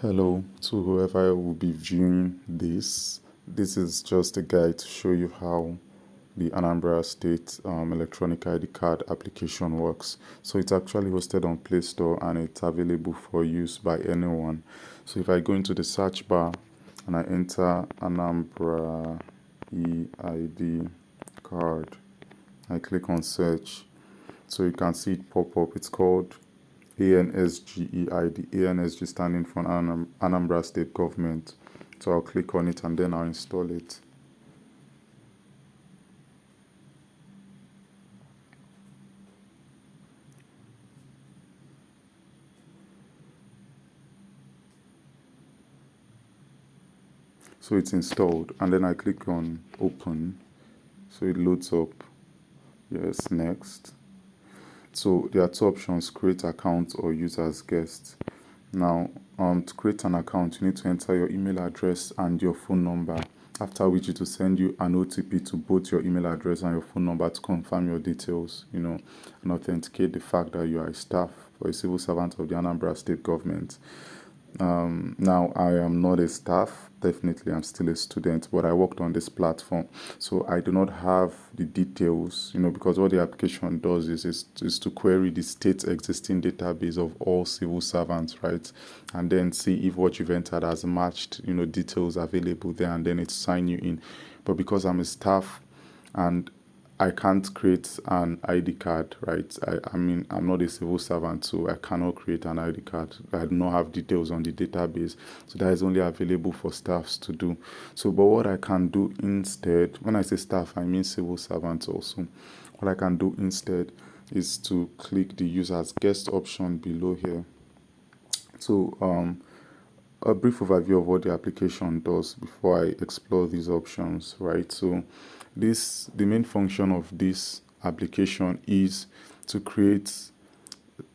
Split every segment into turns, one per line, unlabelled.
Hello to whoever will be viewing this. This is just a guide to show you how the Anambra State electronic ID card application works. So it's actually hosted on Play Store and it's available for use by anyone. So if I go into the search bar and I enter Anambra EID card, I click on search. So you can see it pop up. It's called ANSG EID. ANSG standing for Anambra State Government. So I'll click on it and then I'll install it. So it's installed and then I click on open. So it loads up. Yes, next. So there are two options: create account or use as guest. Now, to create an account, you need to enter your email address and your phone number, after which it will send you an OTP to both your email address and your phone number to confirm your details, and authenticate the fact that you are a staff or a civil servant of the Anambra State Government. Now, I am not a staff, definitely, I'm still a student, but I worked on this platform, so I do not have the details, because what the application does is to query the state's existing database of all civil servants, right? And then see if what you've entered has matched, details available there, and then it sign you in. But because I'm a staff and I can't create an ID card, right? I mean, I'm not a civil servant, so I cannot create an ID card. I do not have details on the database, so that is only available for staffs to do. So, but what I can do instead, when I say staff, I mean civil servants also. What I can do instead is to click the use as guest option below here. So, a brief overview of what the application does before I explore these options, right? So the main function of this application is to create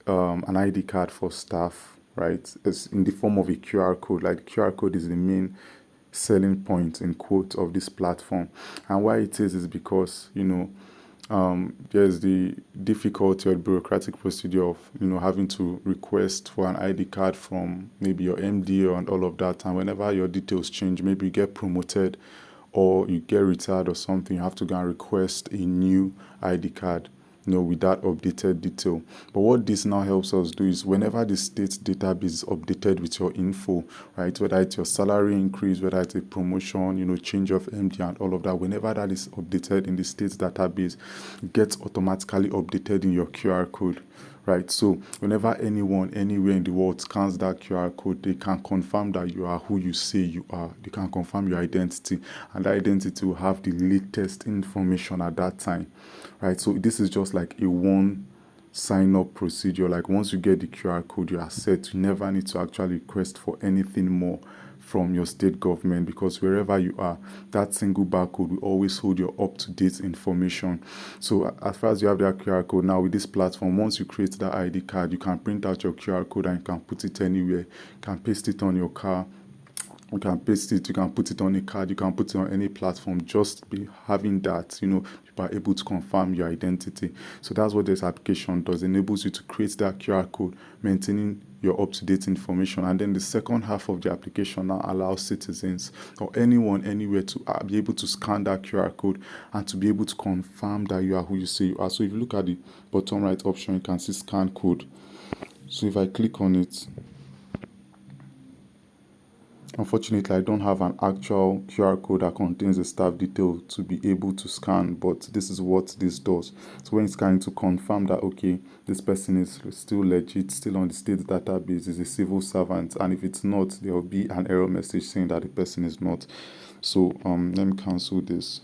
an ID card for staff, right? It's in the form of a QR code. Like, the QR code is the main selling point in quote of this platform. And why it is because, there's the difficulty or bureaucratic procedure of having to request for an ID card from maybe your MD and all of that. And whenever your details change, maybe you get promoted or you get retired or something, you have to go and request a new ID card, with that updated detail. But what this now helps us do is, whenever the state database is updated with your info, right, whether it's your salary increase, whether it's a promotion, change of MD and all of that, whenever that is updated in the state database, it gets automatically updated in your QR code. Right, so whenever anyone anywhere in the world scans that QR code, they can confirm that you are who you say you are. They can confirm your identity, and that identity will have the latest information at that time. Right, so this is just like a one sign up procedure. Like, once you get the QR code, you are set. You never need to actually request for anything more from your state government, because wherever you are, that single barcode will always hold your up-to-date information. So as far as you have that QR code, now with this platform, once you create that ID card, you can print out your QR code and you can put it anywhere. You can paste it on your car, you can paste it, you can put it on a card, you can put it on any platform. Just be having that, people are able to confirm your identity. So that's what this application does. It enables you to create that QR code, maintaining your up-to-date information. And then the second half of the application now allows citizens or anyone anywhere to be able to scan that QR code and to be able to confirm that you are who you say you are. So if you look at the bottom right option, you can see scan code. So if I click on it, unfortunately, I don't have an actual QR code that contains the staff detail to be able to scan, but this is what this does. So when it's scanning, to confirm that, okay, this person is still legit, still on the state database, is a civil servant, and if it's not, there will be an error message saying that the person is not. So let me cancel this.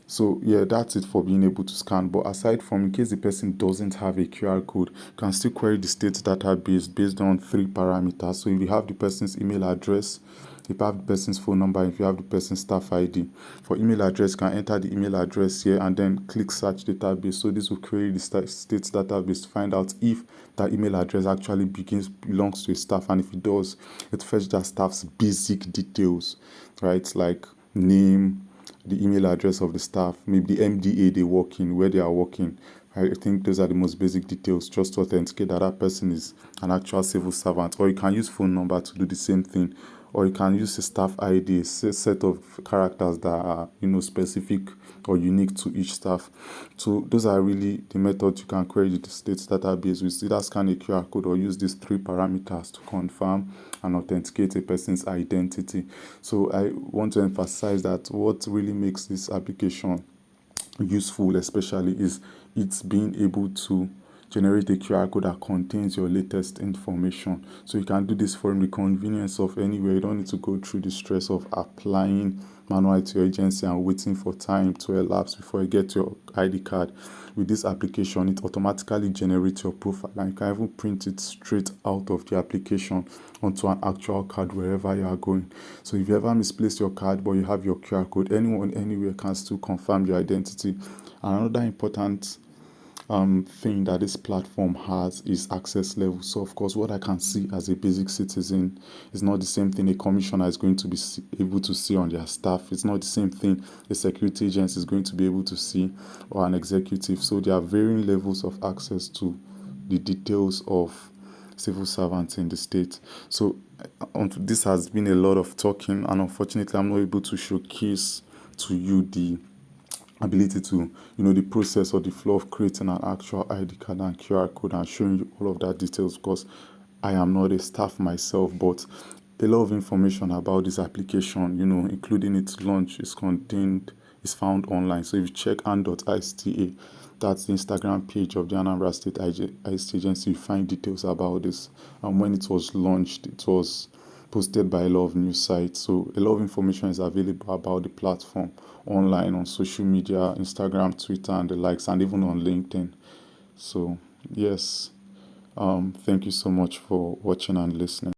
So yeah, that's it for being able to scan. But aside from, in case the person doesn't have a QR code, you can still query the state database based on 3 parameters. So if you have the person's email address, if you have the person's phone number, if you have the person's staff ID. For email address, you can enter the email address here and then click search database. So this will query the state database to find out if that email address actually belongs to a staff, and if it does, it fetches that staff's basic details, right, like name, the email address of the staff, maybe the MDA they work in, where they are working, I think those are the most basic details, just to authenticate that that person is an actual civil servant. Or you can use phone number to do the same thing, or you can use a staff ID, a set of characters that are specific or unique to each staff. So those are really the methods you can query the state database with. Either scan a QR code or use these 3 parameters to confirm and authenticate a person's identity. So I want to emphasize that what really makes this application useful, especially, is it's being able to generate a QR code that contains your latest information. So you can do this from the convenience of anywhere. You don't need to go through the stress of applying manually to your agency and waiting for time to elapse before you get your ID card. With this application, it automatically generates your profile, and you can even print it straight out of the application onto an actual card wherever you are going. So if you ever misplace your card but you have your QR code, anyone anywhere can still confirm your identity. And another important thing that this platform has is access level. So of course, what I can see as a basic citizen is not the same thing a commissioner is going to be able to see on their staff. It's not the same thing a security agency is going to be able to see, or an executive. So there are varying levels of access to the details of civil servants in the state. So this has been a lot of talking, and unfortunately I'm not able to showcase to you the ability to, the process or the flow of creating an actual ID card and QR code and showing you all of that details, because I am not a staff myself. But a lot of information about this application, including its launch, is found online. So if you check an.ista, that's the Instagram page of the Anambra State ICT Agency, you find details about this. And when it was launched, it was posted by a lot of news sites. So a lot of information is available about the platform online, on social media, Instagram, Twitter, and the likes, and even on LinkedIn. So yes, thank you so much for watching and listening.